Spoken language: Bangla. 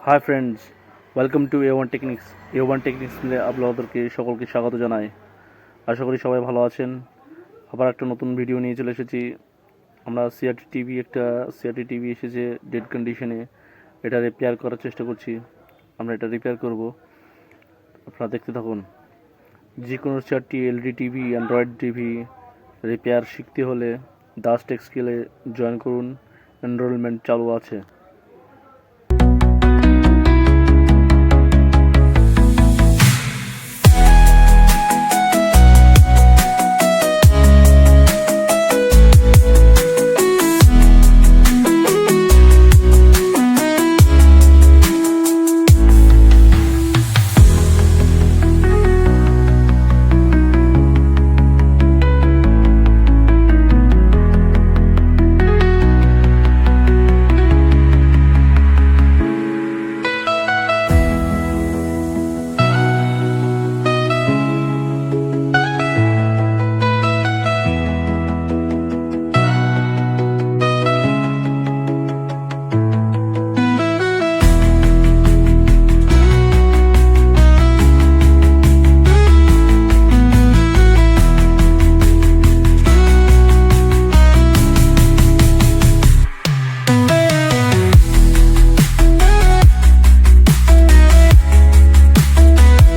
Hi friends, welcome to A one techniques. A one techniques মিলে আপনাদেরকে সকলকে স্বাগত জানাই। আশা করি সবাই ভালো আছেন। আবার একটা নতুন ভিডিও নিয়ে চলে এসেছি। আমরা সিআরটি টিভি এসেছে ডেড কন্ডিশনে, এটা রিপেয়ার করার চেষ্টা করছি। আমরা এটা রিপেয়ার করব, আপনারা দেখতে থাকুন। যে কোনো CRT LED TV, Android TV repair শিখতে হলে দাস টেক স্কিলে জয়েন করুন। এনরোলমেন্ট চালু আছে।